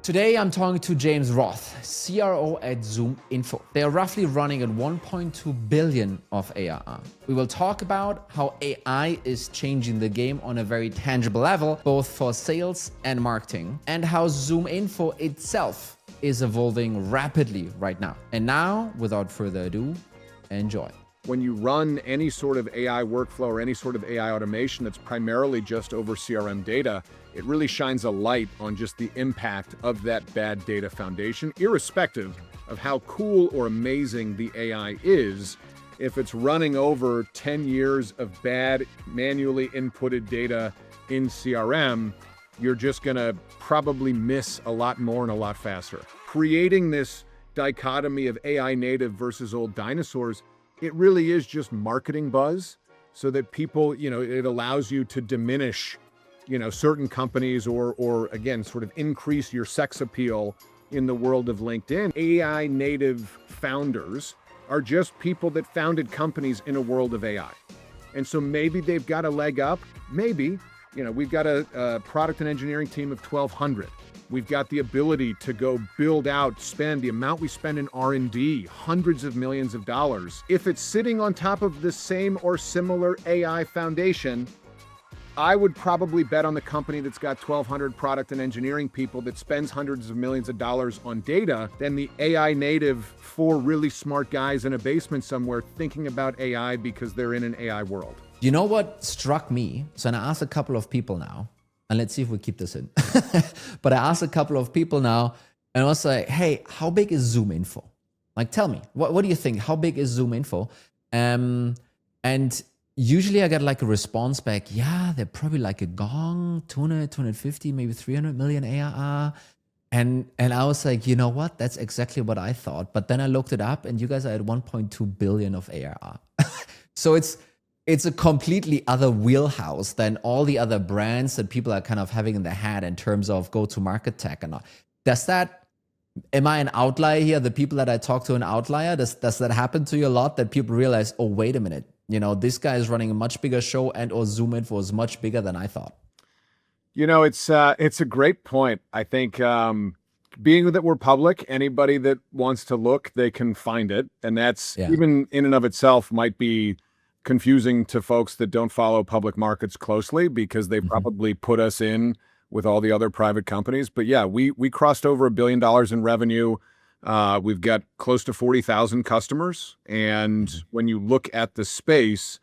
Today, I'm talking to James Roth, CRO at ZoomInfo. They are roughly running at 1.2 billion of ARR. We will talk about how AI is changing the game on a very tangible level, both for sales and marketing, and how ZoomInfo itself is evolving rapidly right now. And now, without further ado, enjoy. When you run any sort of AI workflow or any sort of AI automation that's primarily just over CRM data, it really shines a light on just the impact of that bad data foundation, irrespective of how cool or amazing the AI is. If it's running over 10 years of bad manually inputted data in CRM, you're just gonna probably miss a lot more and a lot faster. Creating this dichotomy of AI native versus old dinosaurs, it really is just marketing buzz so that people, it allows you to diminish, certain companies or again, sort of increase your sex appeal in the world of LinkedIn. AI native founders are just people that founded companies in a world of AI. And so maybe they've got a leg up, maybe, we've got a product and engineering team of 1,200. We've got the ability to go build out, spend the amount we spend in R&D, hundreds of millions of dollars. If it's sitting on top of the same or similar AI foundation, I would probably bet on the company that's got 1,200 product and engineering people that spends hundreds of millions of dollars on data than the AI native 4 really smart guys in a basement somewhere thinking about AI because they're in an AI world. You know what struck me? So I asked a couple of people now, and let's see if we keep this in. But I asked a couple of people now, and I was like, hey, how big is ZoomInfo? Like, tell me, what do you think? How big is ZoomInfo? And usually I get like a response back, yeah, they're probably like a gong, 200, 250, maybe 300 million ARR. And I was like, you know what? That's exactly what I thought. But then I looked it up, and you guys are at 1.2 billion of ARR. So it's a completely other wheelhouse than all the other brands that people are kind of having in their head in terms of go-to-market tech and all. Am I an outlier here? The people that I talk to an outlier? Does that happen to you a lot, that people realize, oh, wait a minute, this guy is running a much bigger show, and or ZoomInfo is much bigger than I thought? It's a great point. I think being that we're public, anybody that wants to look, they can find it. And that's even in and of itself might be confusing to folks that don't follow public markets closely, because they probably put us in with all the other private companies. But yeah, we crossed over $1 billion in revenue. We've got close to 40,000 customers. And when you look at the space,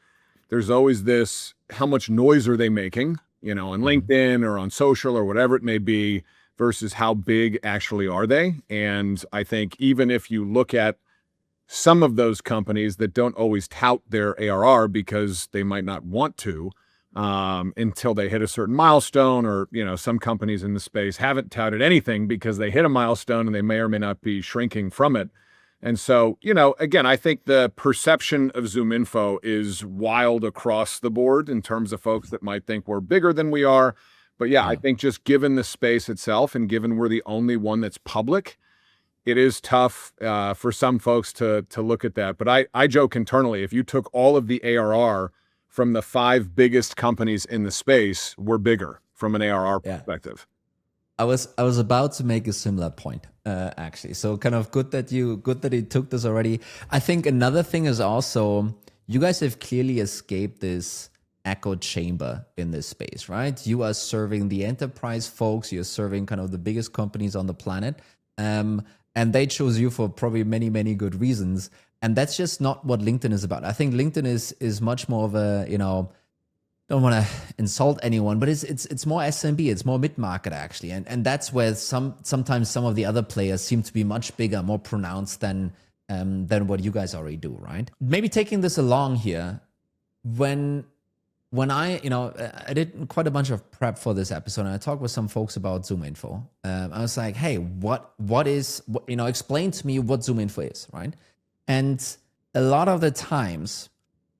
there's always this, how much noise are they making, on LinkedIn or on social or whatever it may be, versus how big actually are they? And I think even if you look at some of those companies that don't always tout their ARR because they might not want to until they hit a certain milestone, or, some companies in the space haven't touted anything because they hit a milestone and they may or may not be shrinking from it. And so, again, I think the perception of ZoomInfo is wild across the board in terms of folks that might think we're bigger than we are. But yeah, I think just given the space itself and given we're the only one that's public, it is tough for some folks to look at that. But I joke internally, if you took all of the ARR from the 5 biggest companies in the space, we're bigger from an ARR perspective. I was about to make a similar point, actually. So kind of good that you took this already. I think another thing is also, you guys have clearly escaped this echo chamber in this space, right? You are serving the enterprise folks. You're serving kind of the biggest companies on the planet. And they chose you for probably many, many good reasons. And that's just not what LinkedIn is about. I think LinkedIn is much more of a, don't want to insult anyone, but it's more SMB, it's more mid-market actually. And that's where sometimes some of the other players seem to be much bigger, more pronounced than what you guys already do, right? Maybe taking this along here, when I did quite a bunch of prep for this episode, and I talked with some folks about ZoomInfo. I was like, hey, explain to me what ZoomInfo is, right? And a lot of the times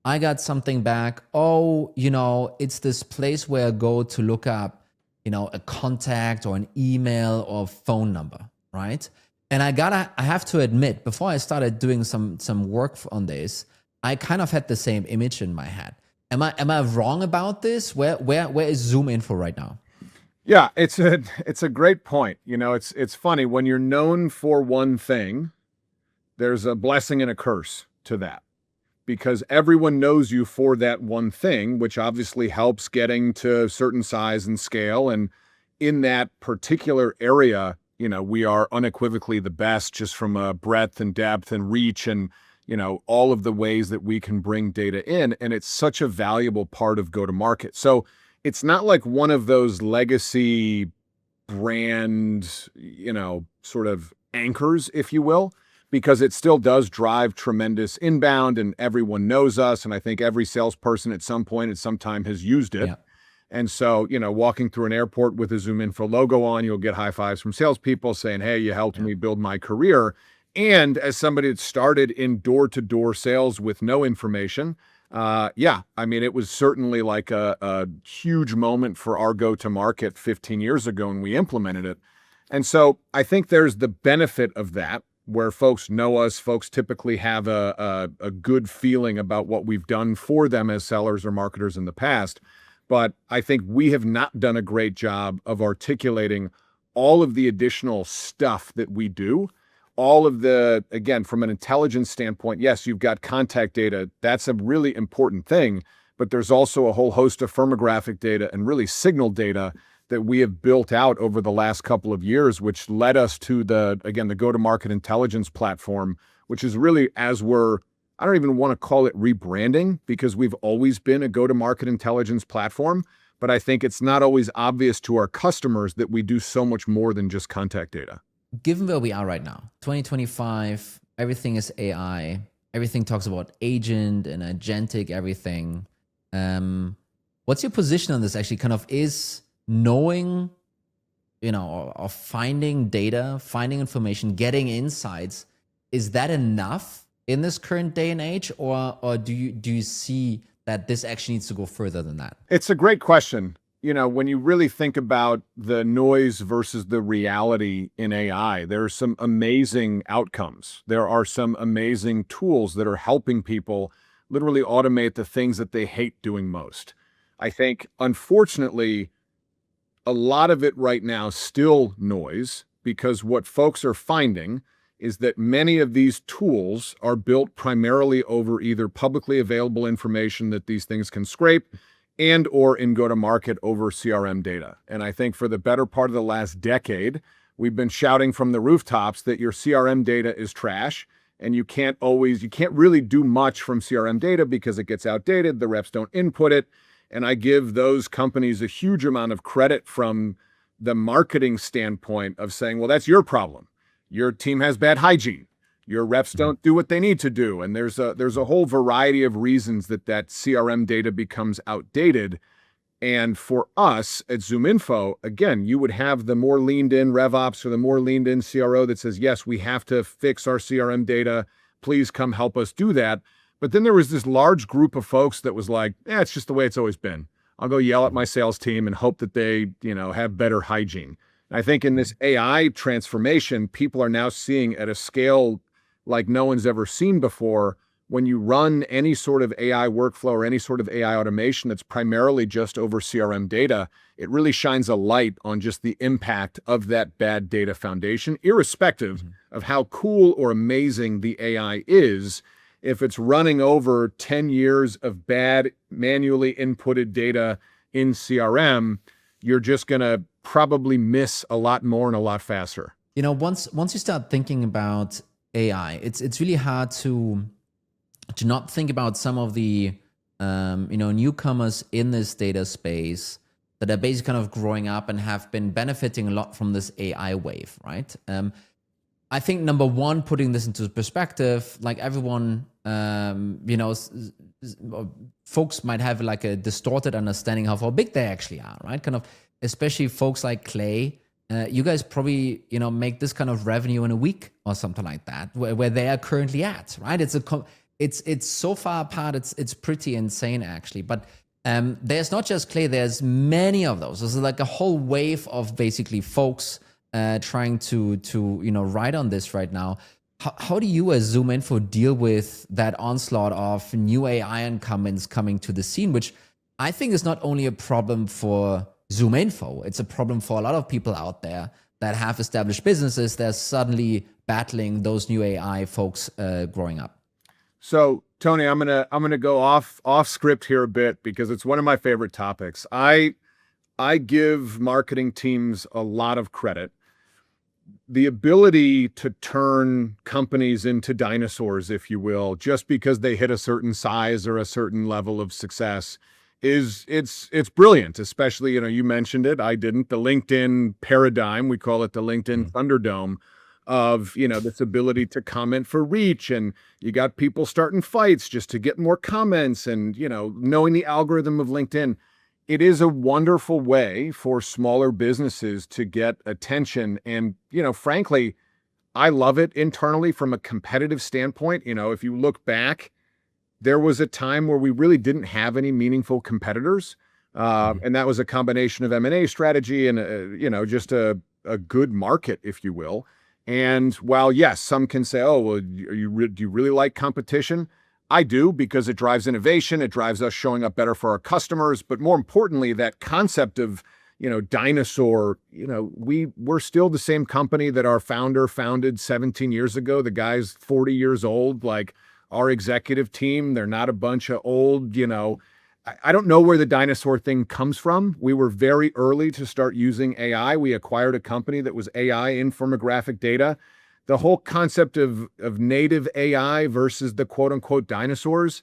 I got something back, it's this place where I go to look up, a contact or an email or phone number, right? And I have to admit, before I started doing some work on this, I kind of had the same image in my head. Am I wrong about this? Where is ZoomInfo right now? Yeah, it's a great point. You know, it's funny when you're known for one thing, there's a blessing and a curse to that because everyone knows you for that one thing, which obviously helps getting to a certain size and scale. And in that particular area, you know, we are unequivocally the best just from a breadth and depth and reach and, you know, all of the ways that we can bring data in. And it's such a valuable part of go to market. So it's not like one of those legacy brand, you know, sort of anchors, if you will, because it still does drive tremendous inbound and everyone knows us. And I think every salesperson at some point at some time has used it. Yeah. And so, you know, walking through an airport with a ZoomInfo logo on, you'll get high fives from salespeople saying, hey, you helped me build my career. And as somebody that started in door-to-door sales with no information, yeah, I mean, it was certainly like a huge moment for our go-to-market 15 years ago when we implemented it. And so I think there's the benefit of that, where folks know us, folks typically have a good feeling about what we've done for them as sellers or marketers in the past. But I think we have not done a great job of articulating all of the additional stuff that we do. All of the, again, from an intelligence standpoint, yes, you've got contact data. That's a really important thing. But there's also a whole host of firmographic data and really signal data that we have built out over the last couple of years, which led us to the go-to-market intelligence platform, which is really, as we're, I don't even want to call it rebranding because we've always been a go-to-market intelligence platform, but I think it's not always obvious to our customers that we do so much more than just contact data. Given where we are right now, 2025, everything is AI. Everything talks about agent and agentic everything. What's your position on this actually? Kind of is knowing, you know, or finding data, finding information, getting insights, is that enough in this current day and age, or do you see that this actually needs to go further than that? It's a great question. You know, when you really think about the noise versus the reality in AI, there are some amazing outcomes. There are some amazing tools that are helping people literally automate the things that they hate doing most. I think, unfortunately, a lot of it right now still noise, because what folks are finding is that many of these tools are built primarily over either publicly available information that these things can scrape and or in go-to-market over CRM data. And I think for the better part of the last decade, we've been shouting from the rooftops that your CRM data is trash and you can't really do much from CRM data because it gets outdated, the reps don't input it. And I give those companies a huge amount of credit from the marketing standpoint of saying, well, that's your problem. Your team has bad hygiene. Your reps don't do what they need to do. And there's a whole variety of reasons that CRM data becomes outdated. And for us at ZoomInfo, again, you would have the more leaned in RevOps or the more leaned in CRO that says, yes, we have to fix our CRM data. Please come help us do that. But then there was this large group of folks that was like, it's just the way it's always been. I'll go yell at my sales team and hope that they, you know, have better hygiene. I think in this AI transformation, people are now seeing at a scale like no one's ever seen before. When you run any sort of AI workflow or any sort of AI automation that's primarily just over CRM data, it really shines a light on just the impact of that bad data foundation, irrespective of how cool or amazing the AI is. If it's running over 10 years of bad manually inputted data in CRM, you're just going to probably miss a lot more and a lot faster. You know, once you start thinking about AI, it's really hard to not think about some of the newcomers in this data space that are basically kind of growing up and have been benefiting a lot from this AI wave, right? I think number one, putting this into perspective, like everyone, folks might have like a distorted understanding of how big they actually are, right? Kind of, especially folks like Clay. You guys probably, make this kind of revenue in a week or something like that, where they are currently at, right? It's so far apart. It's pretty insane actually. But there's not just Clay. There's many of those. There's like a whole wave of basically folks trying to ride on this right now. How do you as ZoomInfo deal with that onslaught of new AI incumbents coming to the scene, which I think is not only a problem for ZoomInfo. It's a problem for a lot of people out there that have established businesses. They're suddenly battling those new AI folks growing up. So Tony, I'm gonna go off script here a bit because it's one of my favorite topics. I give marketing teams a lot of credit. The ability to turn companies into dinosaurs, if you will, just because they hit a certain size or a certain level of success it's brilliant. Especially, you mentioned it, I didn't, the LinkedIn paradigm, we call it the LinkedIn Thunderdome, of this ability to comment for reach, and you got people starting fights just to get more comments, and knowing the algorithm of LinkedIn. It is a wonderful way for smaller businesses to get attention. And, frankly, I love it internally from a competitive standpoint. If you look back, there was a time where we really didn't have any meaningful competitors. And that was a combination of M&A strategy and, just a good market, if you will. And while, yes, some can say, oh, well, do you really like competition? I do, because it drives innovation. It drives us showing up better for our customers. But more importantly, that concept of, dinosaur, we're still the same company that our founder founded 17 years ago. The guy's 40 years old. Like, our executive team, they're not a bunch of old, I don't know where the dinosaur thing comes from. We were very early to start using AI. We acquired a company that was AI in firmographic data. The whole concept of native AI versus the quote unquote dinosaurs,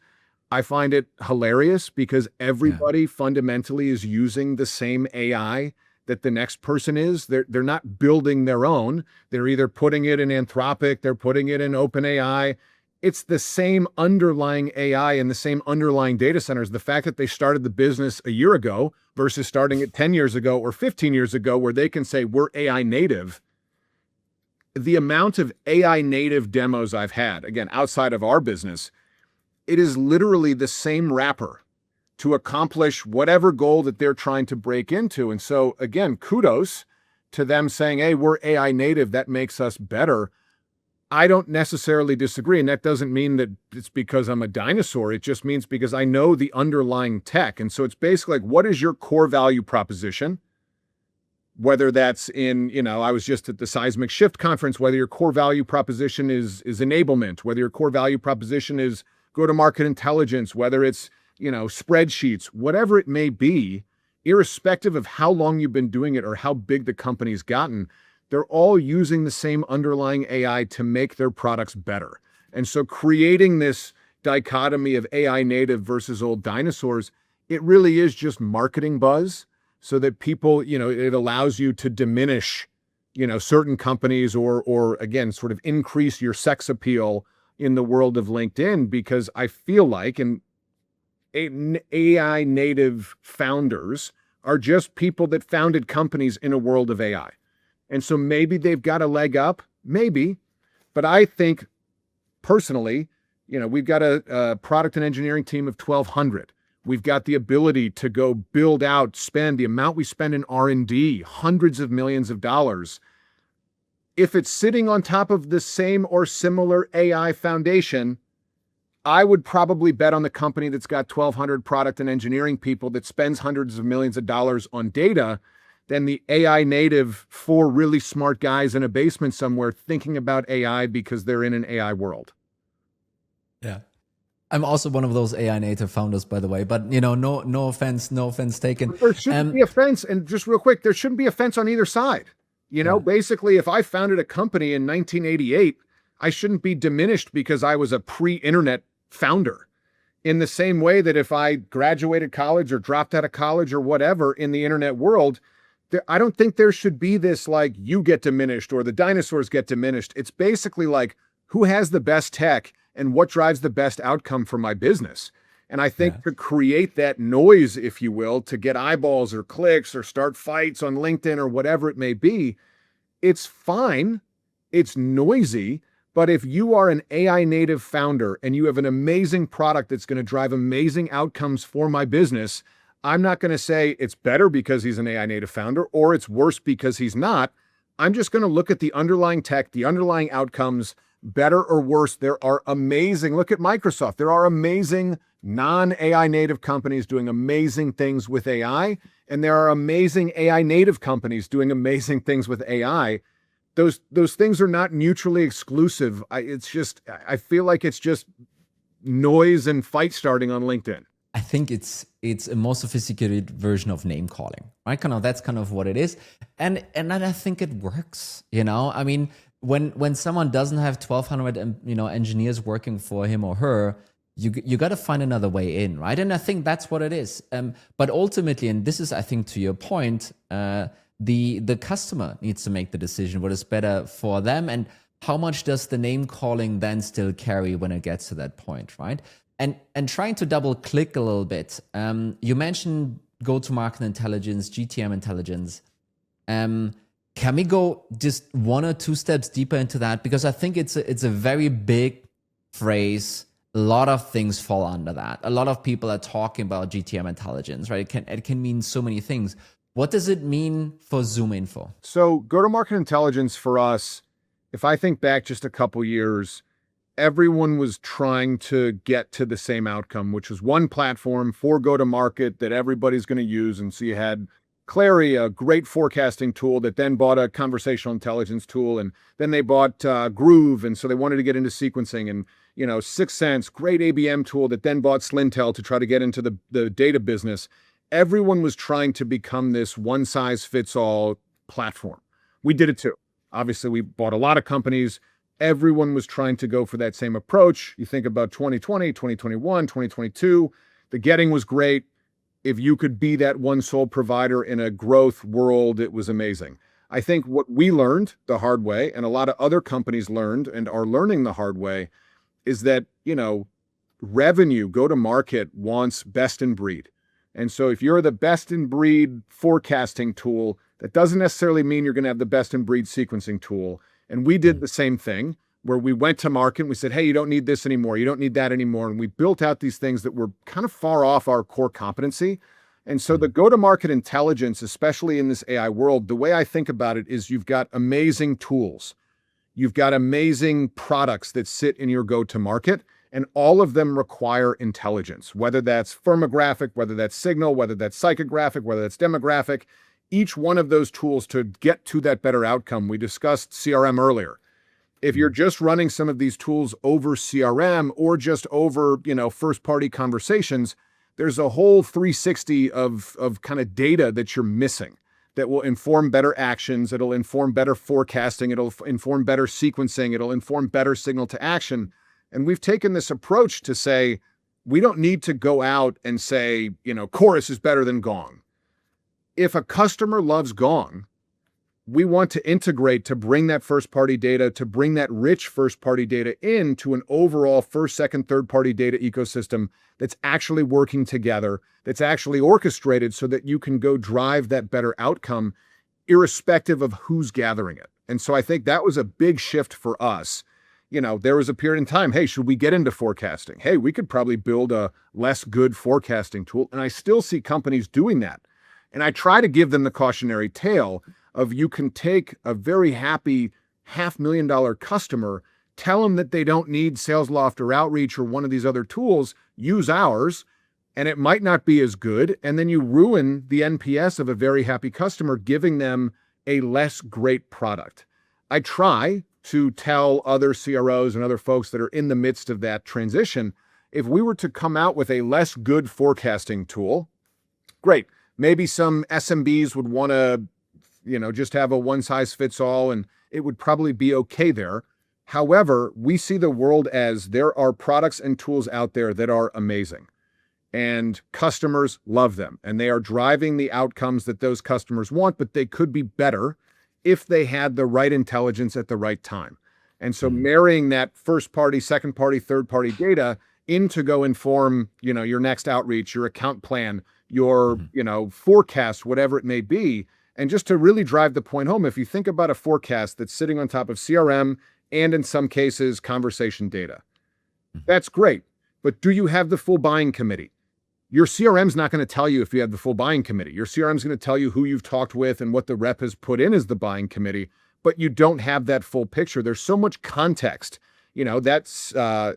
I find it hilarious because everybody fundamentally is using the same AI that the next person is. They're not building their own. They're either putting it in Anthropic, they're putting it in OpenAI. It's the same underlying AI and the same underlying data centers. The fact that they started the business a year ago versus starting it 10 years ago or 15 years ago, where they can say we're AI native. The amount of AI native demos I've had, again, outside of our business, it is literally the same wrapper to accomplish whatever goal that they're trying to break into. And so, again, kudos to them saying, hey, we're AI native. That makes us better. I don't necessarily disagree. And that doesn't mean that it's because I'm a dinosaur. It just means because I know the underlying tech. And so it's basically like, what is your core value proposition? Whether that's in, I was just at the Seismic Shift conference, whether your core value proposition is enablement, whether your core value proposition is go-to-market intelligence, whether it's, spreadsheets, whatever it may be, irrespective of how long you've been doing it or how big the company's gotten, they're all using the same underlying AI to make their products better. And so creating this dichotomy of AI native versus old dinosaurs, it really is just marketing buzz. So that people, it allows you to diminish, certain companies or again, sort of increase your sex appeal in the world of LinkedIn, because I feel like AI native founders are just people that founded companies in a world of AI. And so maybe they've got a leg up, maybe, but I think personally, we've got a product and engineering team of 1,200. We've got the ability to go build out, spend the amount we spend in R&D, hundreds of millions of dollars. If it's sitting on top of the same or similar AI foundation, I would probably bet on the company that's got 1,200 product and engineering people that spends hundreds of millions of dollars on data than the AI native 4 really smart guys in a basement somewhere thinking about AI because they're in an AI world. Yeah. I'm also one of those AI native founders, by the way, but no offense taken. But there shouldn't be offense. And just real quick, there shouldn't be offense on either side. Basically, if I founded a company in 1988, I shouldn't be diminished because I was a pre-internet founder. In the same way that if I graduated college or dropped out of college or whatever in the internet world, I don't think there should be this like you get diminished or the dinosaurs get diminished. It's basically like who has the best tech and what drives the best outcome for my business. And I think to create that noise, if you will, to get eyeballs or clicks or start fights on LinkedIn or whatever it may be, it's fine. It's noisy. But if you are an AI native founder and you have an amazing product that's going to drive amazing outcomes for my business, I'm not going to say it's better because he's an AI native founder or it's worse because he's not. I'm just going to look at the underlying tech, the underlying outcomes, better or worse. There are amazing, look at Microsoft. There are amazing non-AI native companies doing amazing things with AI. And there are amazing AI native companies doing amazing things with AI. Those things are not mutually exclusive. I feel like it's just noise and fight starting on LinkedIn. I think it's a more sophisticated version of name calling, right? Kind of that's kind of what it is, and I think it works. I mean, when someone doesn't have 1,200 engineers working for him or her, you got to find another way in, right? And I think that's what it is. But ultimately, and this is, I think, to your point, the customer needs to make the decision what is better for them, and how much does the name calling then still carry when it gets to that point, right? And trying to double click a little bit, you mentioned go-to-market intelligence, GTM intelligence. Can we go just one or two steps deeper into that? Because I think it's a very big phrase. A lot of things fall under that. A lot of people are talking about GTM intelligence, right? It can mean so many things. What does it mean for ZoomInfo? So go-to-market intelligence for us, if I think back just a couple years, everyone was trying to get to the same outcome, which was one platform for go-to-market that everybody's going to use. And so you had Clary, a great forecasting tool that then bought a conversational intelligence tool, and then they bought Groove, and so they wanted to get into sequencing, and Sixth Sense, great ABM tool that then bought Slintel to try to get into the data business. Everyone was trying to become this one-size-fits-all platform. We did it too. Obviously, we bought a lot of companies. Everyone was trying to go for that same approach. You think about 2020, 2021, 2022, the getting was great. If you could be that one sole provider in a growth world, it was amazing. I think what we learned the hard way, and a lot of other companies learned and are learning the hard way, is that, revenue, go-to-market wants best in breed. And so if you're the best in breed forecasting tool, that doesn't necessarily mean you're going to have the best in breed sequencing tool. And we did the same thing where we went to market and we said, hey, you don't need this anymore. You don't need that anymore. And we built out these things that were kind of far off our core competency. And so the go-to-market intelligence, especially in this AI world, the way I think about it is you've got amazing tools. You've got amazing products that sit in your go-to-market, and all of them require intelligence, whether that's firmographic, whether that's signal, whether that's psychographic, whether that's demographic. Each one of those tools to get to that better outcome. We discussed CRM earlier. If you're just running some of these tools over CRM or just over, first-party conversations, there's a whole 360 of kind of data that you're missing that will inform better actions. It'll inform better forecasting. It'll inform better sequencing. It'll inform better signal to action. And we've taken this approach to say, we don't need to go out and say, Chorus is better than Gong. If a customer loves Gong, we want to integrate to bring that first-party data, to bring that rich first-party data into an overall first, second, third-party data ecosystem that's actually working together, that's actually orchestrated so that you can go drive that better outcome irrespective of who's gathering it. And so I think that was a big shift for us. There was a period in time, hey, should we get into forecasting? Hey, we could probably build a less good forecasting tool. And I still see companies doing that. And I try to give them the cautionary tale of you can take a very happy $500,000 customer, tell them that they don't need SalesLoft or Outreach or one of these other tools, use ours, and it might not be as good. And then you ruin the NPS of a very happy customer, giving them a less great product. I try to tell other CROs and other folks that are in the midst of that transition, if we were to come out with a less good forecasting tool, great. Maybe some SMBs would want to, just have a one size fits all, and it would probably be okay there. However, we see the world as there are products and tools out there that are amazing, and customers love them, and they are driving the outcomes that those customers want, but they could be better if they had the right intelligence at the right time. And so marrying that first party, second party, third party data in to go inform, your next outreach, your account plan, your, forecast, whatever it may be. And just to really drive the point home, if you think about a forecast that's sitting on top of CRM and in some cases conversation data, that's great. But do you have the full buying committee? Your CRM's not going to tell you if you have the full buying committee. Your CRM's going to tell you who you've talked with and what the rep has put in as the buying committee, but you don't have that full picture. There's so much context, that's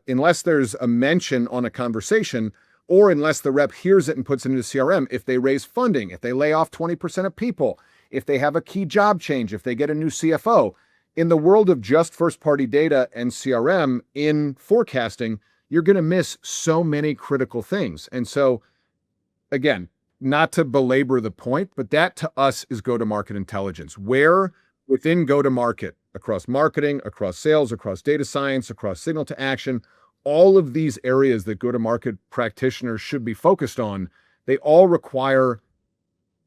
unless there's a mention on a conversation, or unless the rep hears it and puts it into CRM, if they raise funding, if they lay off 20% of people, if they have a key job change, if they get a new CFO. In the world of just first-party data and CRM in forecasting, you're going to miss so many critical things. And so, again, not to belabor the point, but that to us is go-to-market intelligence, where within go-to-market, across marketing, across sales, across data science, across signal to action, all of these areas that go-to-market practitioners should be focused on, they all require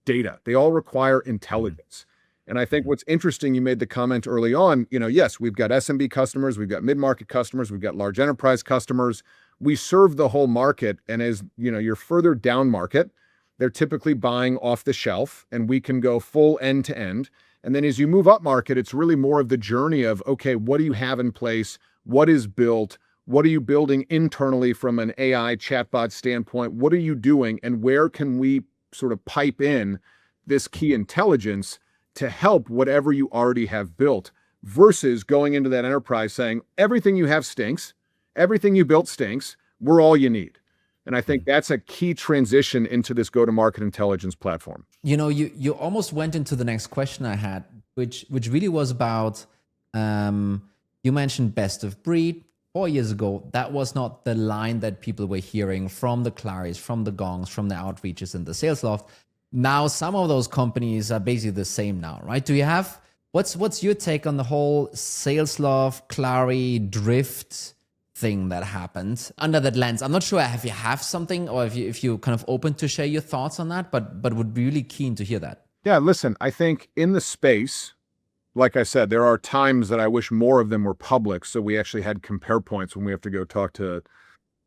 data. They all require intelligence. And I think what's interesting, you made the comment early on, yes, we've got SMB customers, we've got mid-market customers, we've got large enterprise customers. We serve the whole market. And as you're further down market, they're typically buying off the shelf, and we can go full end to end. And then as you move up market, it's really more of the journey of, okay, what do you have in place? What is built? What are you building internally from an AI chatbot standpoint? What are you doing? And where can we sort of pipe in this key intelligence to help whatever you already have built, versus going into that enterprise saying, everything you have stinks, everything you built stinks, we're all you need. And I think that's a key transition into this go-to-market intelligence platform. You almost went into the next question I had, which really was about, you mentioned best of breed. 4 years ago, that was not the line that people were hearing from the Clarys, from the Gongs, from the Outreaches and the Sales Loft. Now, some of those companies are basically the same now, right? Do you have, what's your take on the whole Sales Loft, Clary, drift thing that happened under that lens? I'm not sure if you have something, or if you're kind of open to share your thoughts on that, but would be really keen to hear that. Yeah, listen, I think in the space, like I said, there are times that I wish more of them were public, so we actually had compare points when we have to go talk to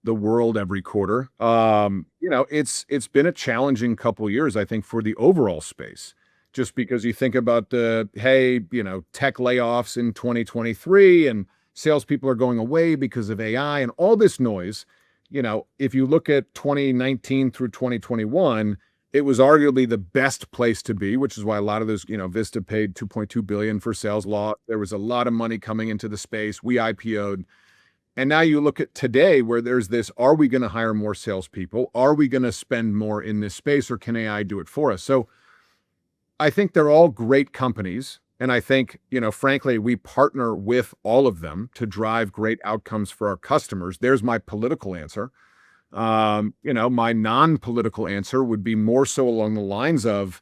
the world every quarter. It's been a challenging couple years, I think, for the overall space, just because you think about tech layoffs in 2023, and salespeople are going away because of AI and all this noise. If you look at 2019 through 2021, it was arguably the best place to be, which is why a lot of those, Vista paid $2.2 billion for Sales Loft. There was a lot of money coming into the space. We IPO'd. And now you look at today, where there's this, are we going to hire more salespeople? Are we going to spend more in this space, or can AI do it for us? So I think they're all great companies. And I think, frankly, we partner with all of them to drive great outcomes for our customers. There's my political answer. My non-political answer would be more so along the lines of,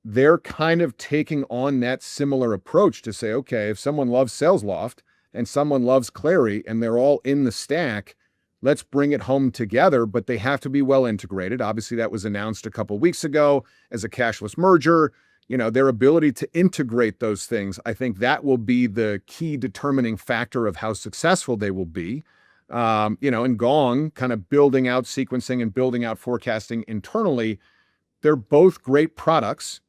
they're kind of taking on that similar approach to say, okay, if someone loves Sales Loft and someone loves Clary and they're all in the stack, let's bring it home together, but they have to be well integrated. Obviously, that was announced a couple of weeks ago as a cashless merger. Their ability to integrate those things, I think that will be the key determining factor of how successful they will be. And Gong kind of building out sequencing and building out forecasting internally. They're both great products.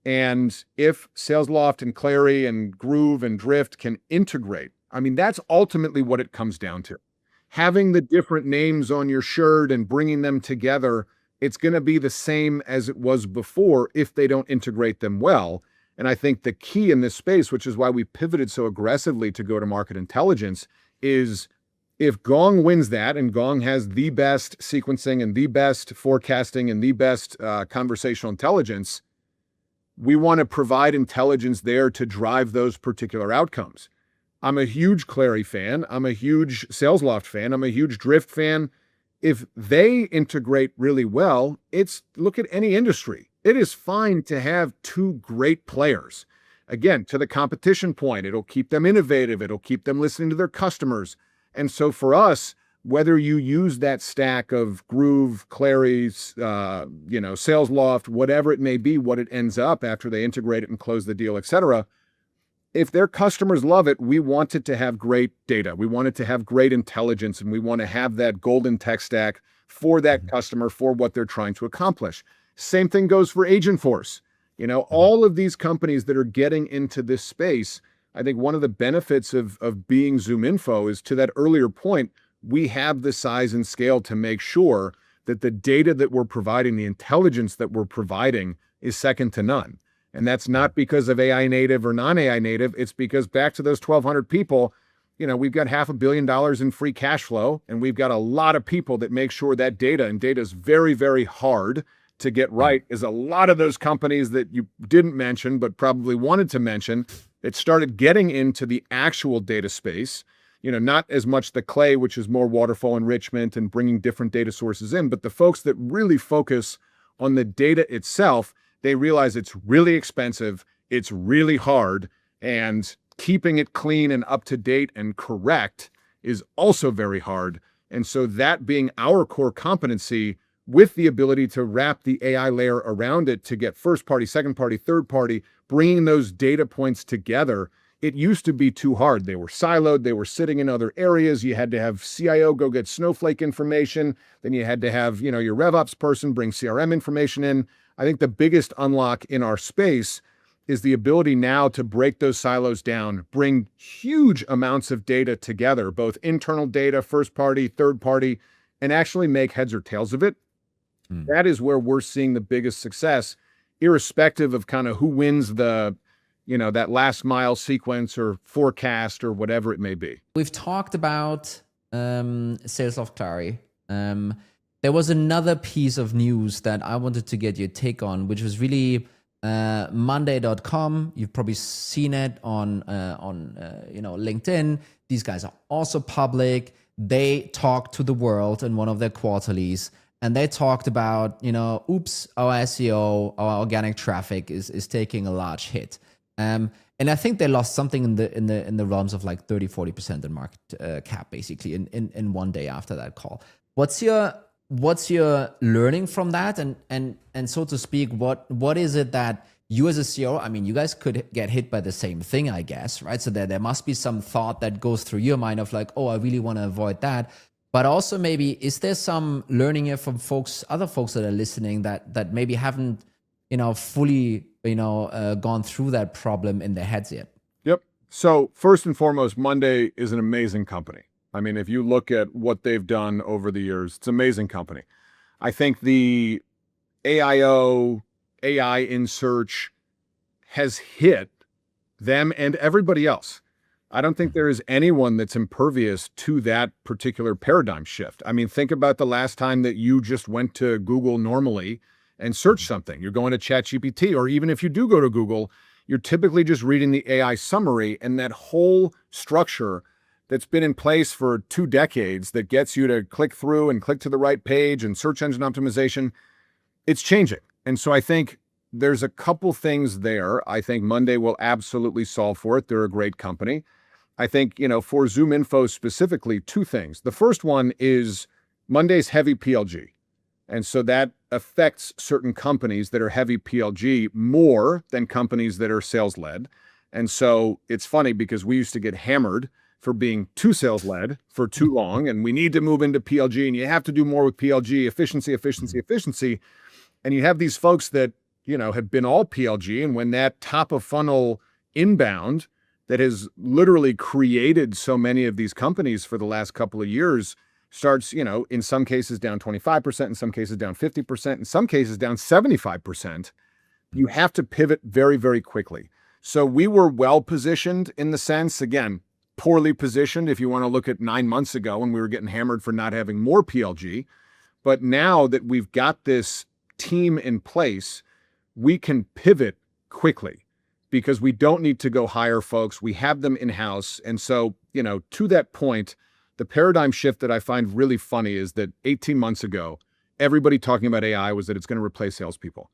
And if Sales Loft and Clary and Groove and Drift can integrate, that's ultimately what it comes down to. Having the different names on your shirt and bringing them together, it's going to be the same as it was before if they don't integrate them well. And I think the key in this space, which is why we pivoted so aggressively to go-to-market intelligence, is if Gong wins that, and Gong has the best sequencing and the best forecasting and the best conversational intelligence, we want to provide intelligence there to drive those particular outcomes. I'm a huge Clary fan. I'm a huge Sales Loft fan. I'm a huge Drift fan. If they integrate really well, look at any industry. It is fine to have two great players. Again, to the competition point, it'll keep them innovative. It'll keep them listening to their customers. And so for us, whether you use that stack of Groove, Clary's, Sales Loft, whatever it may be, what it ends up after they integrate it and close the deal, et cetera, if their customers love it, we want it to have great data. We want it to have great intelligence, and we want to have that golden tech stack for that customer, for what they're trying to accomplish. Same thing goes for Agentforce. All of these companies that are getting into this space, I think one of the benefits of being ZoomInfo is, to that earlier point, we have the size and scale to make sure that the data that we're providing, the intelligence that we're providing, is second to none. And that's not because of AI native or non-AI native. It's because, back to those 1,200 people, we've got $500 million in free cash flow, and we've got a lot of people that make sure that data, and data is very, very hard to get right, is a lot of those companies that you didn't mention, but probably wanted to mention, that started getting into the actual data space, not as much the clay, which is more waterfall enrichment and bringing different data sources in, but the folks that really focus on the data itself, they realize it's really expensive, it's really hard, and keeping it clean and up to date and correct is also very hard. And so that being our core competency, with the ability to wrap the AI layer around it to get first party, second party, third party, bringing those data points together, it used to be too hard. They were siloed. They were sitting in other areas. You had to have CIO go get Snowflake information. Then you had to have, your RevOps person bring CRM information in. I think the biggest unlock in our space is the ability now to break those silos down, bring huge amounts of data together, both internal data, first party, third party, and actually make heads or tails of it. That is where we're seeing the biggest success, irrespective of kind of who wins the, that last mile sequence or forecast or whatever it may be. We've talked about sales of Clary. There was another piece of news that I wanted to get your take on, which was really Monday.com. You've probably seen it on LinkedIn. These guys are also public. They talk to the world in one of their quarterlies. And they talked about, oops, our SEO, our organic traffic is taking a large hit. And I think they lost something in the realms of like 30-40% in market cap, basically, in one day after that call. What's your learning from that? And so to speak, what is it that you as a CEO, I mean, you guys could get hit by the same thing, I guess, right? So there must be some thought that goes through your mind of like, oh, I really want to avoid that. But also maybe, is there some learning here from other folks that are listening that maybe haven't, fully, gone through that problem in their heads yet? Yep. So first and foremost, Monday is an amazing company. I mean, if you look at what they've done over the years, it's an amazing company. I think the AIO, AI in search has hit them and everybody else. I don't think there is anyone that's impervious to that particular paradigm shift. I mean, think about the last time that you just went to Google normally and searched something. You're going to ChatGPT, or even if you do go to Google, you're typically just reading the AI summary, and that whole structure that's been in place for 2 decades that gets you to click through and click to the right page and search engine optimization, it's changing. And so I think there's a couple things there. I think Monday will absolutely solve for it. They're a great company. I think, for ZoomInfo specifically, 2 things. The first one is Monday's heavy PLG. And so that affects certain companies that are heavy PLG more than companies that are sales-led. And so it's funny because we used to get hammered for being too sales-led for too long, and we need to move into PLG, and you have to do more with PLG, efficiency. And you have these folks that, have been all PLG, and when that top of funnel inbound that has literally created so many of these companies for the last couple of years starts, in some cases down 25%, in some cases down 50%, in some cases down 75%, you have to pivot very, very quickly. So we were well positioned in the sense, again, poorly positioned if you want to look at 9 months ago when we were getting hammered for not having more PLG. But now that we've got this team in place, we can pivot quickly because we don't need to go hire folks. We have them in-house. And so, to that point, the paradigm shift that I find really funny is that 18 months ago, everybody talking about AI was that it's going to replace salespeople.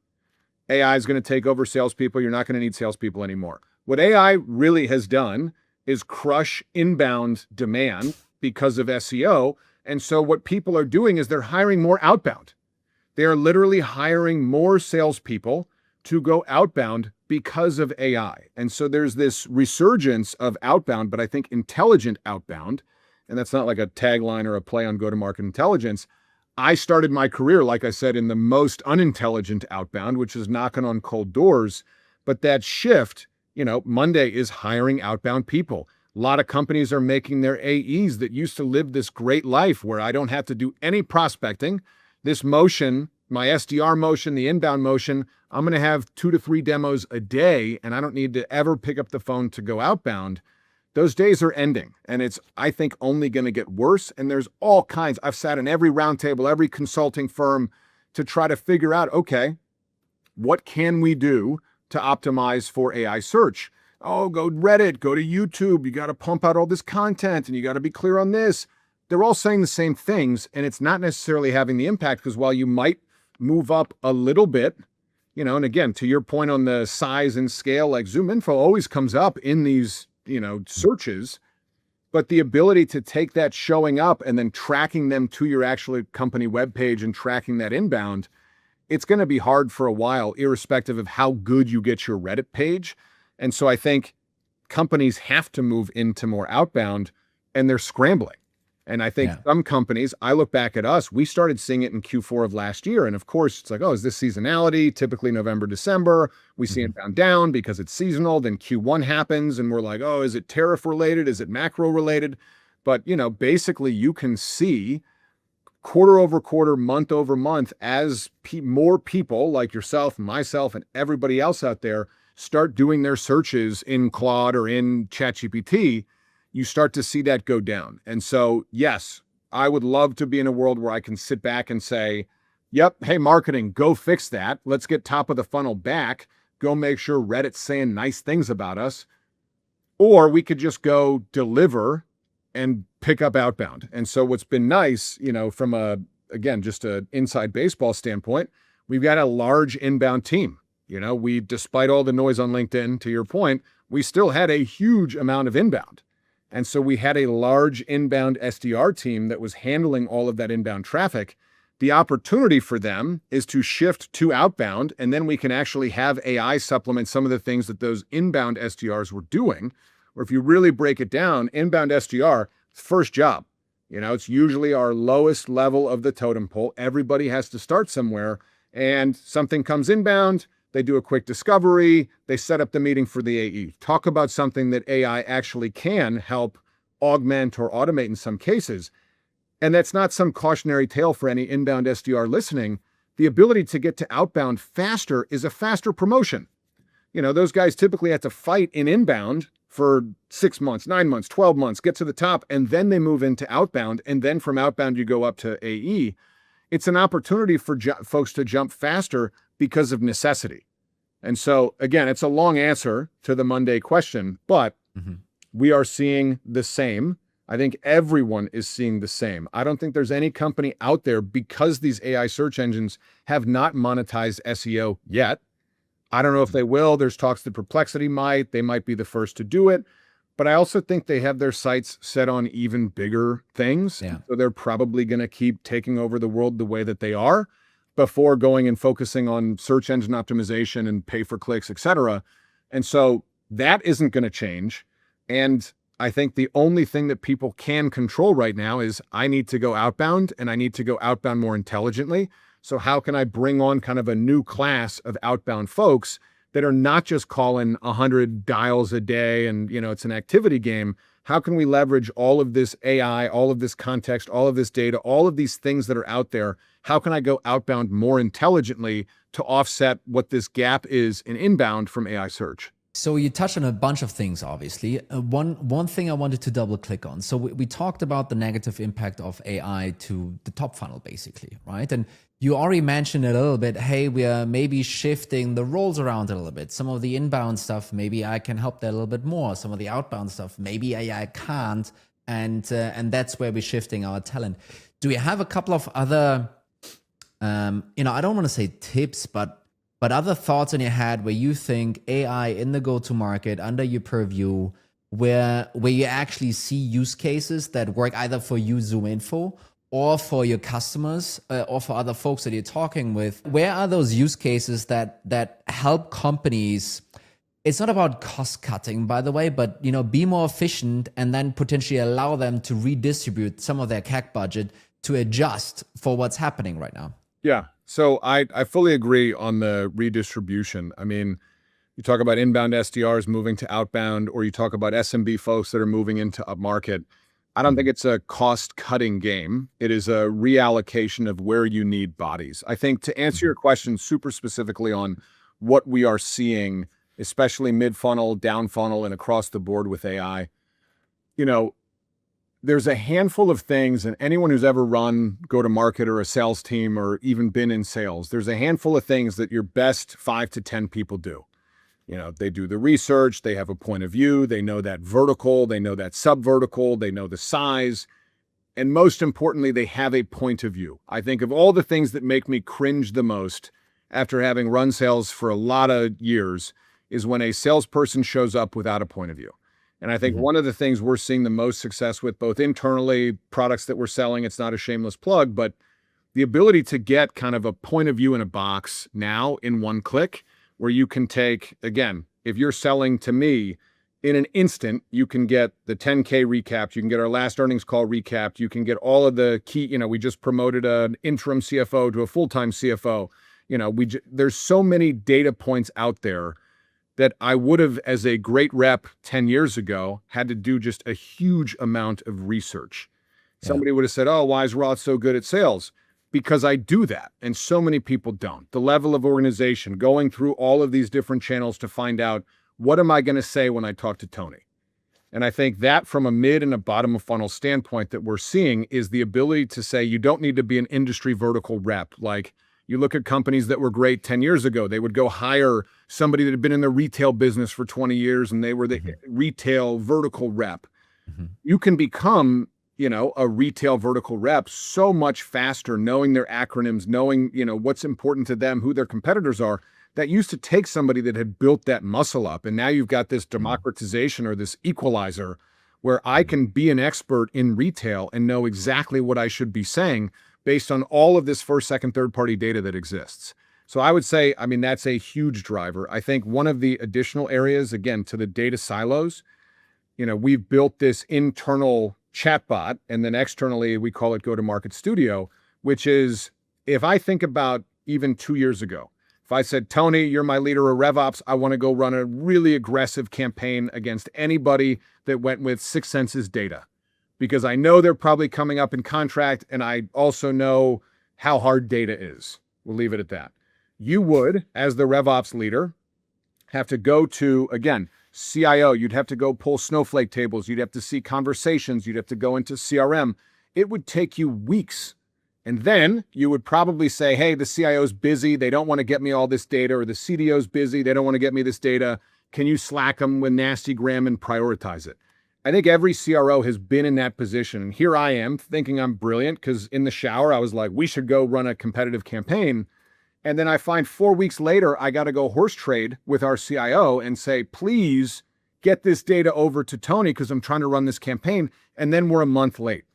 AI is going to take over salespeople. You're not going to need salespeople anymore. What AI really has done is crush inbound demand because of SEO. And so what people are doing is they're hiring more outbound. They are literally hiring more salespeople to go outbound because of AI. And so there's this resurgence of outbound, but I think intelligent outbound, and that's not like a tagline or a play on go-to-market intelligence. I started my career, like I said, in the most unintelligent outbound, which is knocking on cold doors. But that shift, Monday is hiring outbound people. A lot of companies are making their AEs that used to live this great life where I don't have to do any prospecting. This motion, my SDR motion, the inbound motion, I'm going to have 2 to 3 demos a day, and I don't need to ever pick up the phone to go outbound. those days are ending, and it's, I think, only going to get worse. And there's all kinds. I've sat in every roundtable, every consulting firm to try to figure out, okay, what can we do to optimize for AI search? Oh, go Reddit, go to YouTube. You got to pump out all this content and you got to be clear on this. They're all saying the same things, and it's not necessarily having the impact, because while you might move up a little bit, you know, and again, to your point on the size and scale, like ZoomInfo always comes up in these, you know, searches, but the ability to take that showing up and then tracking them to your actual company webpage and tracking that inbound, it's going to be hard for a while, irrespective of how good you get your Reddit page. And so I think companies have to move into more outbound, and they're scrambling. And I think some companies, I look back at us, we started seeing it in Q4 of last year. And of course, it's like, oh, is this seasonality? Typically November, December, we see inbound down because it's seasonal. Then Q1 happens and we're like, oh, is it tariff related? Is it macro related? But, you know, basically you can see quarter over quarter, month over month, as more people like yourself, myself, and everybody else out there start doing their searches in Claude or in ChatGPT, you start to see that go down. And so, yes, I would love to be in a world where I can sit back and say, yep, hey, marketing, go fix that. Let's get top of the funnel back. Go make sure Reddit's saying nice things about us. Or we could just go deliver and pick up outbound. And so what's been nice, you know, from again, just an inside baseball standpoint, we've got a large inbound team. You know, despite all the noise on LinkedIn, to your point, we still had a huge amount of inbound. And so we had a large inbound SDR team that was handling all of that inbound traffic. The opportunity for them is to shift to outbound, and then we can actually have AI supplement some of the things that those inbound SDRs were doing. Or if you really break it down, inbound SDR, first job. You know, it's usually our lowest level of the totem pole. Everybody has to start somewhere, and something comes inbound, they do a quick discovery, they set up the meeting for the AE. Talk about something that AI actually can help augment or automate in some cases. And that's not some cautionary tale for any inbound SDR listening. The ability to get to outbound faster is a faster promotion. You know, those guys typically have to fight in inbound for 6 months, 9 months, 12 months, get to the top, and then they move into outbound. And then from outbound, you go up to AE. It's an opportunity for folks to jump faster because of necessity. And so, again, it's a long answer to the Monday question, but we are seeing the same. I think everyone is seeing the same. I don't think there's any company out there, because these AI search engines have not monetized SEO yet. I don't know if they will. There's talks that Perplexity might. They might be the first to do it. But I also think they have their sights set on even bigger things. Yeah. So they're probably going to keep taking over the world the way that they are before going and focusing on search engine optimization and pay for clicks, et cetera. And so that isn't going to change. And I think the only thing that people can control right now is, I need to go outbound, and I need to go outbound more intelligently. So how can I bring on kind of a new class of outbound folks that are not just calling 100 dials a day and, you know, it's an activity game? How can we leverage all of this AI, all of this context, all of this data, all of these things that are out there? How can I go outbound more intelligently to offset what this gap is in inbound from AI search? So you touched on a bunch of things, obviously. One thing I wanted to double click on. So we talked about the negative impact of AI to the top funnel, basically, right? And you already mentioned it a little bit. Hey, we are maybe shifting the roles around a little bit. Some of the inbound stuff, maybe I can help that a little bit more. Some of the outbound stuff, maybe AI can't. And that's where we're shifting our talent. Do we have a couple of other, you know, I don't want to say tips, but other thoughts in your head where you think AI in the go-to-market under your purview, where you actually see use cases that work either for you, ZoomInfo, or for your customers, or for other folks that you're talking with? Where are those use cases that help companies? It's not about cost cutting, by the way, but, you know, be more efficient and then potentially allow them to redistribute some of their CAC budget to adjust for what's happening right now. Yeah. So I fully agree on the redistribution. I mean, you talk about inbound SDRs moving to outbound, or you talk about SMB folks that are moving into upmarket. I don't think it's a cost-cutting game. It is a reallocation of where you need bodies. I think, to answer your question super specifically on what we are seeing, especially mid-funnel, down-funnel, and across the board with AI, you know, there's a handful of things, and anyone who's ever run go-to-market or a sales team or even been in sales, there's a handful of things that your best 5 to 10 people do. They do the research, they have a point of view, they know that vertical, they know that sub-vertical, they know the size, and most importantly, they have a point of view. I think of all the things that make me cringe the most after having run sales for a lot of years is when a salesperson shows up without a point of view. And I think one of the things we're seeing the most success with, both internally, products that we're selling, it's not a shameless plug, but the ability to get kind of a point of view in a box now in one click, where you can take, again, if you're selling to me, in an instant, you can get the 10K recapped, you can get our last earnings call recapped, you can get all of the key, we just promoted an interim CFO to a full-time CFO. There's so many data points out there that I would have, as a great rep 10 years ago, had to do just a huge amount of research. Yeah. Somebody would have said, oh, why is Roth so good at sales? Because I do that, and so many people don't. The level of organization, going through all of these different channels to find out, what am I going to say when I talk to Toni? And I think that from a mid and a bottom of funnel standpoint that we're seeing is the ability to say you don't need to be an industry vertical rep. Like, you look at companies that were great 10 years ago, they would go hire somebody that had been in the retail business for 20 years and they were the retail vertical rep. You can become, a retail vertical rep so much faster, knowing their acronyms, knowing, what's important to them, who their competitors are. That used to take somebody that had built that muscle up. And now you've got this democratization or this equalizer where I can be an expert in retail and know exactly what I should be saying based on all of this first, second, third-party data that exists. So I would say, that's a huge driver. I think one of the additional areas, again, to the data silos, we've built this internal chatbot, and then externally we call it Go-to-Market Studio, which is, if I think about even 2 years ago, if I said, Toni, you're my leader of RevOps, I want to go run a really aggressive campaign against anybody that went with 6 Senses data, because I know they're probably coming up in contract, and I also know how hard data is. We'll leave it at that. You would, as the RevOps leader, have to go to, again, CIO. You'd have to go pull snowflake tables. You'd have to see conversations. You'd have to go into CRM. It would take you weeks. And then you would probably say, hey, the CIO's busy. They don't want to get me all this data, or the CDO's busy. They don't want to get me this data. Can you Slack them with nasty gram and prioritize it? I think every CRO has been in that position. And here I am thinking I'm brilliant because in the shower, I was like, we should go run a competitive campaign. And then I find 4 weeks later, I got to go horse trade with our CIO and say, please get this data over to Toni because I'm trying to run this campaign. And then we're a month late.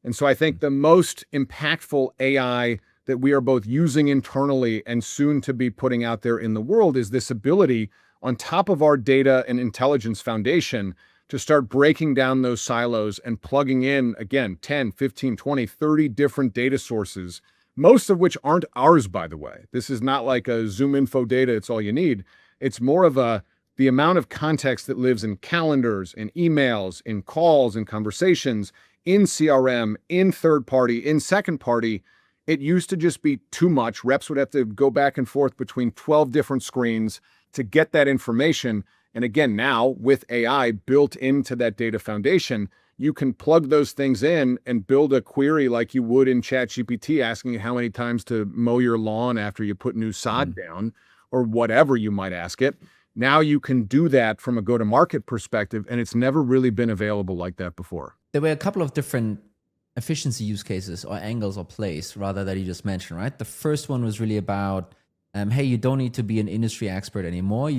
And so I think the most impactful AI that we are both using internally and soon to be putting out there in the world is this ability on top of our data and intelligence foundation to start breaking down those silos and plugging in, again, 10, 15, 20, 30 different data sources, most of which aren't ours, by the way. This is not like a ZoomInfo data, it's all you need. It's more of the amount of context that lives in calendars, in emails, in calls, in conversations, in CRM, in third party, in second party. It used to just be too much. Reps would have to go back and forth between 12 different screens to get that information. And again, now with AI built into that data foundation, you can plug those things in and build a query like you would in ChatGPT, asking you how many times to mow your lawn after you put new sod down, or whatever you might ask it. Now you can do that from a go-to-market perspective, and it's never really been available like that before. There were a couple of different efficiency use cases or angles or plays, rather, that you just mentioned, right? The first one was really about, hey, you don't need to be an industry expert anymore.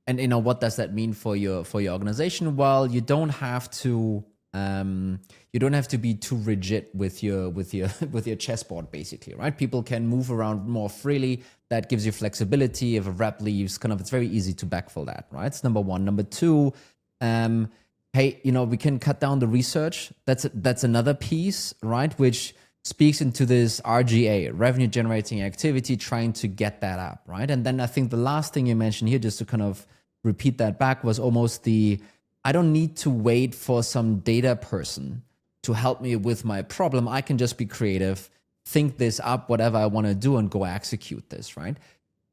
What does that mean for your organization? Well, you don't have to be too rigid with your chessboard, basically, right? People can move around more freely. That gives you flexibility. If a rep leaves, it's very easy to backfill that, right? It's number one. Number two, hey, we can cut down the research. That's another piece, right? Which speaks into this RGA, revenue generating activity, trying to get that up, right? And then I think the last thing you mentioned here, just to kind of repeat that back, was almost I don't need to wait for some data person to help me with my problem. I can just be creative, think this up, whatever I want to do, and go execute this, right?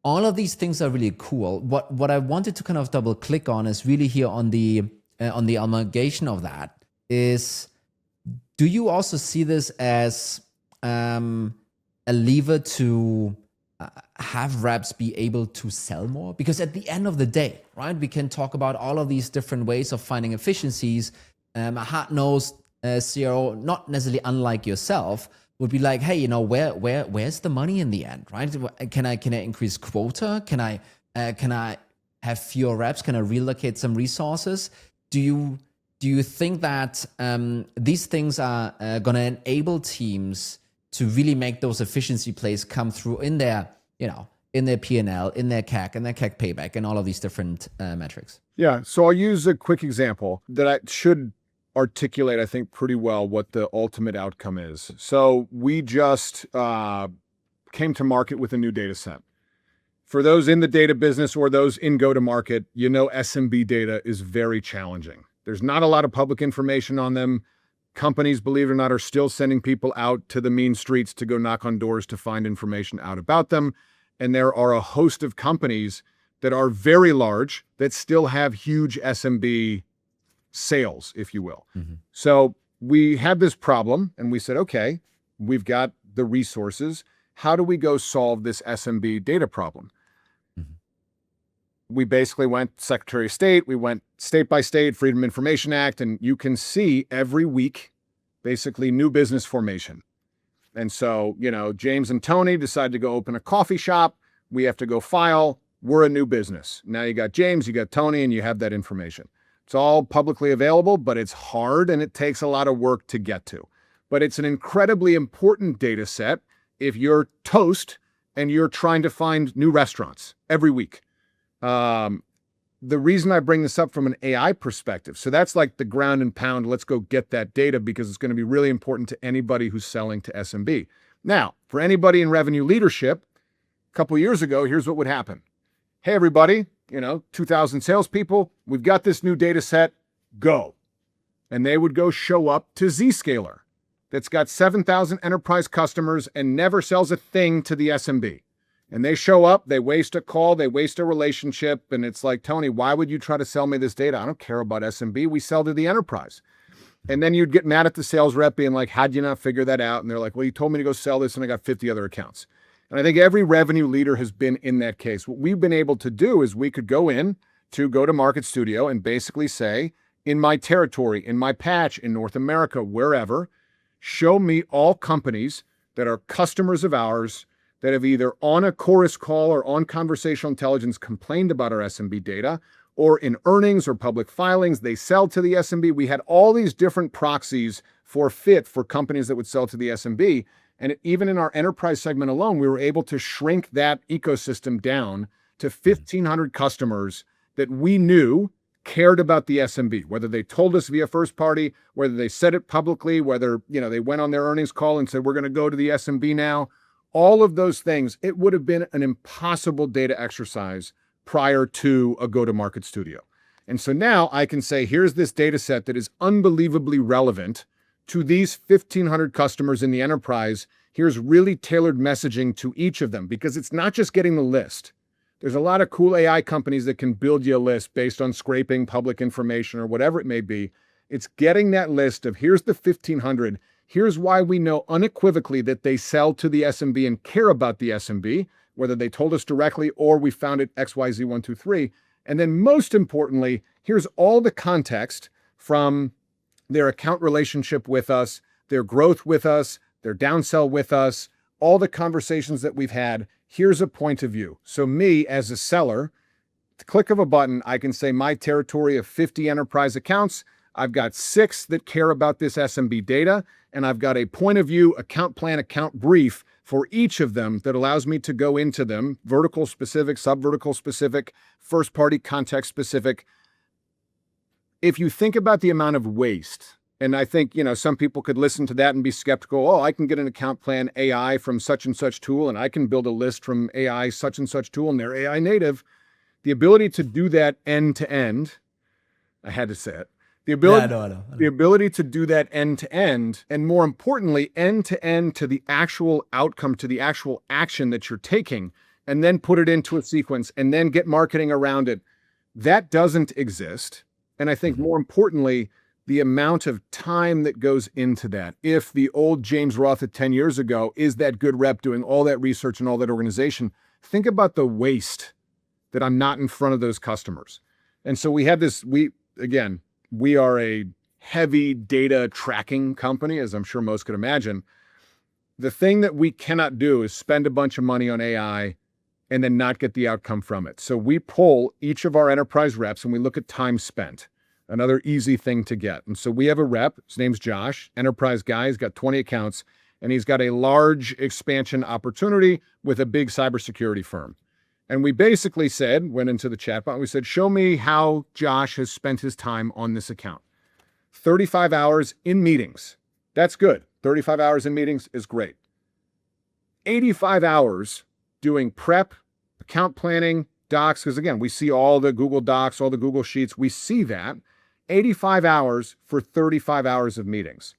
All of these things are really cool. What I wanted to kind of double click on is really here on the amalgamation of that is, do you also see this as a lever to have reps be able to sell more? Because at the end of the day, right, we can talk about all of these different ways of finding efficiencies. A hard-nosed CRO, not necessarily unlike yourself, would be like, hey, where's the money in the end, right? Can I increase quota? Can I have fewer reps? Can I relocate some resources? Do you think that these things are going to enable teams to really make those efficiency plays come through in their P&L, in their CAC, and their CAC payback, and all of these different metrics? Yeah, so I'll use a quick example that I should articulate, I think, pretty well what the ultimate outcome is. So we just came to market with a new data set. For those in the data business or those in go-to-market, SMB data is very challenging. There's not a lot of public information on them. Companies, believe it or not, are still sending people out to the mean streets to go knock on doors to find information out about them. And there are a host of companies that are very large that still have huge SMB sales, if you will. Mm-hmm. So we had this problem and we said, okay, we've got the resources. How do we go solve this SMB data problem? Mm-hmm. We basically went Secretary of State, we went state by state, Freedom of Information Act, and you can see every week, basically new business formation. And so, James and Toni decide to go open a coffee shop. We have to go file. We're a new business. Now you got James, you got Toni, and you have that information. It's all publicly available, but it's hard and it takes a lot of work to get to. But it's an incredibly important data set if you're Toast and you're trying to find new restaurants every week. The reason I bring this up from an AI perspective, so that's like the ground and pound, let's go get that data because it's going to be really important to anybody who's selling to SMB. Now, for anybody in revenue leadership, a couple of years ago, here's what would happen. Hey, everybody, 2,000 salespeople, we've got this new data set, go. And they would go show up to Zscaler that's got 7,000 enterprise customers and never sells a thing to the SMB. And they show up, they waste a call, they waste a relationship, and it's like, Toni, why would you try to sell me this data? I don't care about SMB, we sell to the enterprise. And then you'd get mad at the sales rep being like, how'd you not figure that out? And they're like, well, you told me to go sell this and I got 50 other accounts. And I think every revenue leader has been in that case. What we've been able to do is we could go in to Go-to-Market Studio and basically say, in my territory, in my patch, in North America, wherever, show me all companies that are customers of ours that have either on a chorus call or on conversational intelligence complained about our SMB data, or in earnings or public filings, they sell to the SMB. We had all these different proxies for fit for companies that would sell to the SMB. And even in our enterprise segment alone, we were able to shrink that ecosystem down to 1,500 customers that we knew cared about the SMB, whether they told us via first party, whether they said it publicly, whether they went on their earnings call and said, we're going to go to the SMB now. All of those things, it would have been an impossible data exercise prior to a go-to-market studio. And so now I can say, here's this data set that is unbelievably relevant to these 1,500 customers in the enterprise. Here's really tailored messaging to each of them, because it's not just getting the list. There's a lot of cool AI companies that can build you a list based on scraping public information or whatever it may be. It's getting that list of here's the 1,500. Here's why we know unequivocally that they sell to the SMB and care about the SMB, whether they told us directly or we found it XYZ123. And then most importantly, here's all the context from their account relationship with us, their growth with us, their downsell with us, all the conversations that we've had. Here's a point of view. So me as a seller, at the click of a button, I can say my territory of 50 enterprise accounts, I've got 6 that care about this SMB data, and I've got a point of view, account plan, account brief for each of them that allows me to go into them, vertical specific, sub-vertical specific, first party context specific. If you think about the amount of waste, and I think, some people could listen to that and be skeptical. Oh, I can get an account plan AI from such and such tool, and I can build a list from AI such and such tool, and they're AI native. The ability to do that end to end, I had to say it. The ability to do that end to end, and more importantly, end to end to the actual outcome, to the actual action that you're taking, and then put it into a sequence and then get marketing around it. That doesn't exist. And I think more importantly, the amount of time that goes into that. If the old James Roth at 10 years ago is that good rep doing all that research and all that organization, think about the waste that I'm not in front of those customers. And so we have this, we are a heavy data tracking company, as I'm sure most could imagine. The thing that we cannot do is spend a bunch of money on AI and then not get the outcome from it. So we pull each of our enterprise reps and we look at time spent, another easy thing to get. And so we have a rep, his name's Josh, enterprise guy, he's got 20 accounts, and he's got a large expansion opportunity with a big cybersecurity firm. And we basically went into the chatbot, we said, show me how Josh has spent his time on this account. 35 hours in meetings. That's good. 35 hours in meetings is great. 85 hours doing prep, account planning, docs, because again, we see all the Google Docs, all the Google Sheets, we see that. 85 hours for 35 hours of meetings.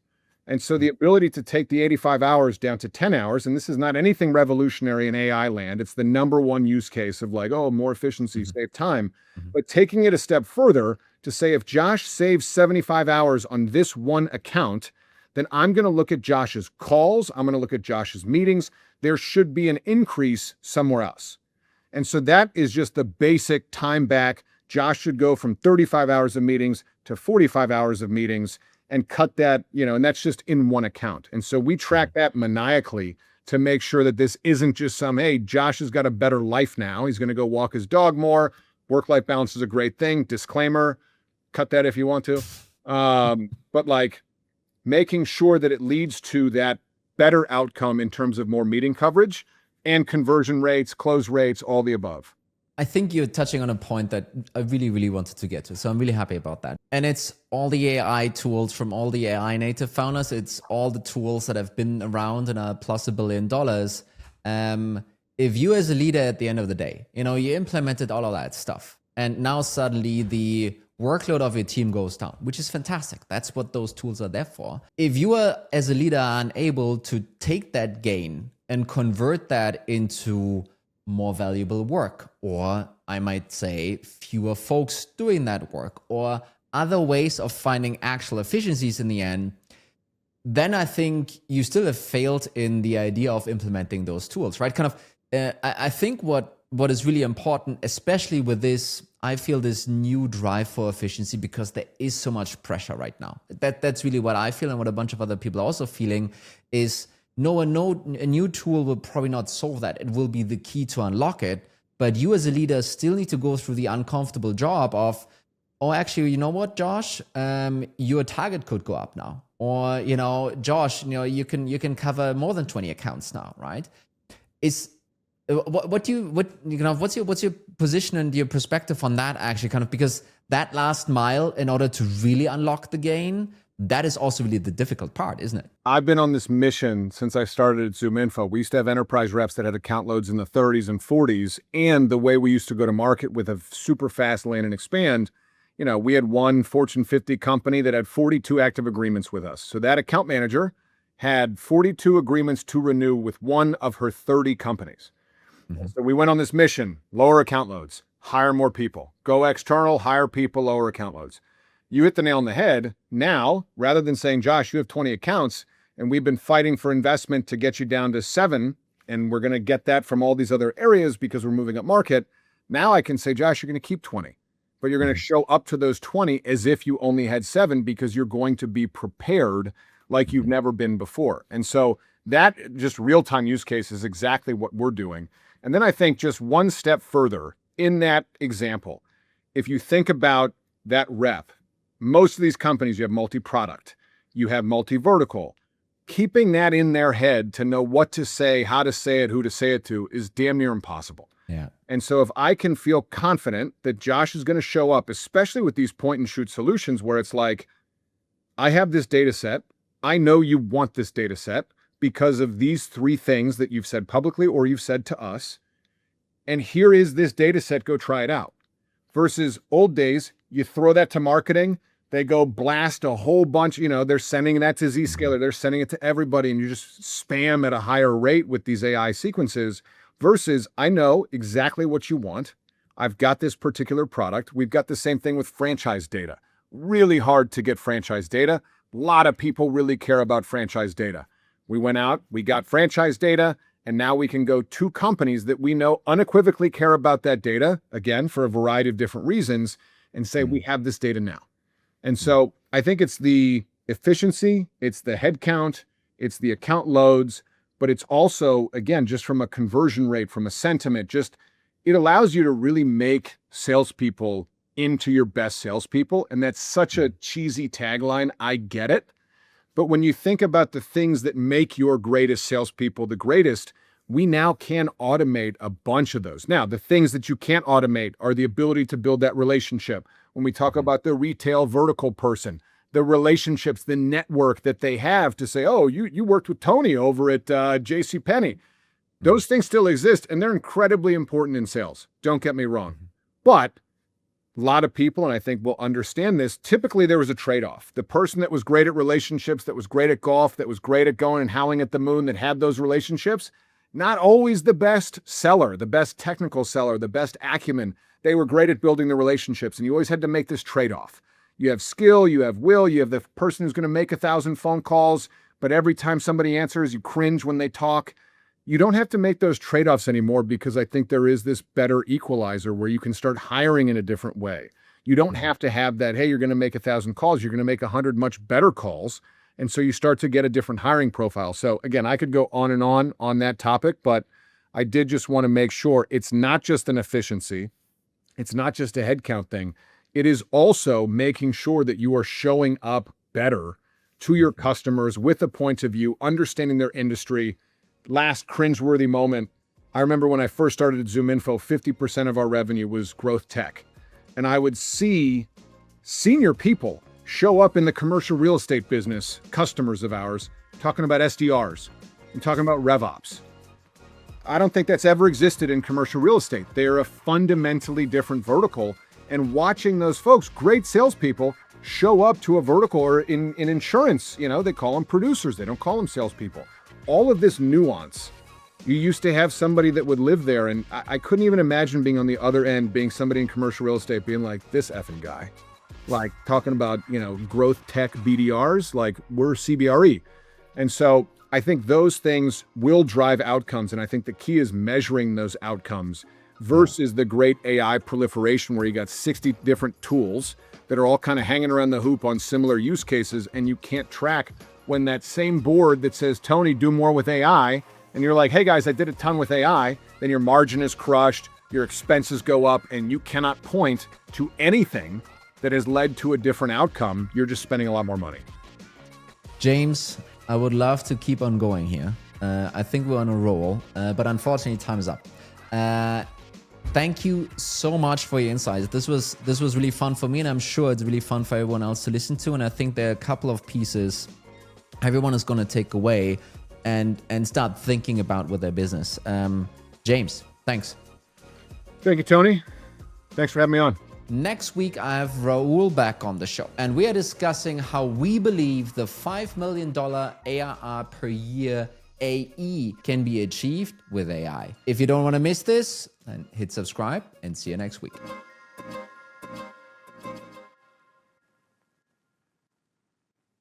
And so the ability to take the 85 hours down to 10 hours, and this is not anything revolutionary in AI land, it's the number one use case of like, oh, more efficiency, save time. But taking it a step further to say, if Josh saves 75 hours on this one account, then I'm going to look at Josh's calls, I'm going to look at Josh's meetings. There should be an increase somewhere else. And so that is just the basic time back. Josh should go from 35 hours of meetings to 45 hours of meetings and cut that, and that's just in one account. And so we track that maniacally to make sure that this isn't just some, hey, Josh has got a better life now. He's going to go walk his dog more. Work-life balance is a great thing. Disclaimer, cut that if you want to. But like making sure that it leads to that better outcome in terms of more meeting coverage and conversion rates, close rates, all the above. I think you're touching on a point that I really, really wanted to get to. So I'm really happy about that. And it's all the AI tools from all the AI native founders. It's all the tools that have been around and are plus $1 billion. If you as a leader at the end of the day, you implemented all of that stuff, and now suddenly the workload of your team goes down, which is fantastic. That's what those tools are there for. If you are, as a leader, unable to take that gain and convert that into more valuable work, or I might say fewer folks doing that work, or other ways of finding actual efficiencies in the end, then I think you still have failed in the idea of implementing those tools, right? I think what is really important, especially with this, I feel this new drive for efficiency, because there is so much pressure right now. That's really what I feel, and what a bunch of other people are also feeling is, a new tool will probably not solve that. It will be the key to unlock it. But you as a leader still need to go through the uncomfortable job of, oh, actually, you know what, Josh, your target could go up now. Or, Josh, you can cover more than 20 accounts now, right? What's your position and your perspective on that, actually, because that last mile, in order to really unlock the gain, that is also really the difficult part, isn't it? I've been on this mission since I started at ZoomInfo. We used to have enterprise reps that had account loads in the 30s and 40s. And the way we used to go to market with a super fast land and expand, we had one Fortune 50 company that had 42 active agreements with us. So that account manager had 42 agreements to renew with one of her 30 companies. Mm-hmm. So we went on this mission, lower account loads, hire more people, go external, hire people, lower account loads. You hit the nail on the head. Now, rather than saying, Josh, you have 20 accounts and we've been fighting for investment to get you down to 7, and we're going to get that from all these other areas because we're moving up market. Now I can say, Josh, you're going to keep 20, but you're going to show up to those 20 as if you only had 7, because you're going to be prepared like you've never been before. And so that just real-time use case is exactly what we're doing. And then I think just one step further in that example, if you think about that rep, most of these companies, you have multi-product, you have multi-vertical. Keeping that in their head to know what to say, how to say it, who to say it to is damn near impossible. Yeah. And so if I can feel confident that Josh is going to show up, especially with these point and shoot solutions where it's like, I have this data set. I know you want this data set because of these 3 things that you've said publicly or you've said to us. And here is this data set, go try it out. Versus old days, you throw that to marketing, they go blast a whole bunch, they're sending that to Zscaler, they're sending it to everybody, and you just spam at a higher rate with these AI sequences. Versus, I know exactly what you want. I've got this particular product. We've got the same thing with franchise data. really hard to get franchise data. A lot of people really care about franchise data. We went out, we got franchise data, and now we can go to companies that we know unequivocally care about that data, again, for a variety of different reasons, and say, we have this data now. And so I think it's the efficiency, it's the headcount, it's the account loads, but it's also, again, just from a conversion rate, from a sentiment, just it allows you to really make salespeople into your best salespeople. And that's such a cheesy tagline. I get it. But when you think about the things that make your greatest salespeople the greatest, we now can automate a bunch of those. Now, the things that you can't automate are the ability to build that relationship. When we talk about the retail vertical person, the relationships, the network that they have to say, oh, you worked with Toni over at JCPenney. Those things still exist, and they're incredibly important in sales. Don't get me wrong. But a lot of people, and I think will understand this, typically there was a trade-off. The person that was great at relationships, that was great at golf, that was great at going and howling at the moon, that had those relationships, not always the best seller, the best technical seller, the best acumen. They were great at building the relationships, and you always had to make this trade-off. You have skill, you have will, you have the person who's going to make 1,000 phone calls, but every time somebody answers, you cringe when they talk. You don't have to make those trade-offs anymore because I think there is this better equalizer where you can start hiring in a different way. You don't have to have that, hey, you're going to make 1,000 calls, you're going to make 100 much better calls. And so you start to get a different hiring profile. So again, I could go on and on that topic, but I did just want to make sure it's not just an efficiency. It's not just a headcount thing. It is also making sure that you are showing up better to your customers with a point of view, understanding their industry. Last cringeworthy moment. I remember when I first started at ZoomInfo, 50% of our revenue was growth tech. And I would see senior people show up in the commercial real estate business, customers of ours, talking about SDRs and talking about RevOps. I don't think that's ever existed in commercial real estate. They are a fundamentally different vertical. And watching those folks, great salespeople, show up to a vertical, or in insurance, they call them producers. They don't call them salespeople. All of this nuance, you used to have somebody that would live there, and I couldn't even imagine being on the other end, being somebody in commercial real estate, being like, this effing guy, like talking about, growth tech BDRs, like we're CBRE. And so I think those things will drive outcomes, and I think the key is measuring those outcomes versus the great AI proliferation where you got 60 different tools that are all kind of hanging around the hoop on similar use cases, and you can't track when that same board that says, Toni, do more with AI, and you're like, hey guys, I did a ton with AI, then your margin is crushed, your expenses go up, and you cannot point to anything that has led to a different outcome. You're just spending a lot more money. James, I would love to keep on going here. I think we're on a roll, but unfortunately time is up. Thank you so much for your insights. This was really fun for me, and I'm sure it's really fun for everyone else to listen to. And I think there are a couple of pieces everyone is going to take away and start thinking about with their business. James, thanks. Thank you, Toni. Thanks for having me on. Next week, I have Raul back on the show, and we are discussing how we believe the $5 million ARR per year AE can be achieved with AI. If you don't want to miss this, then hit subscribe and see you next week.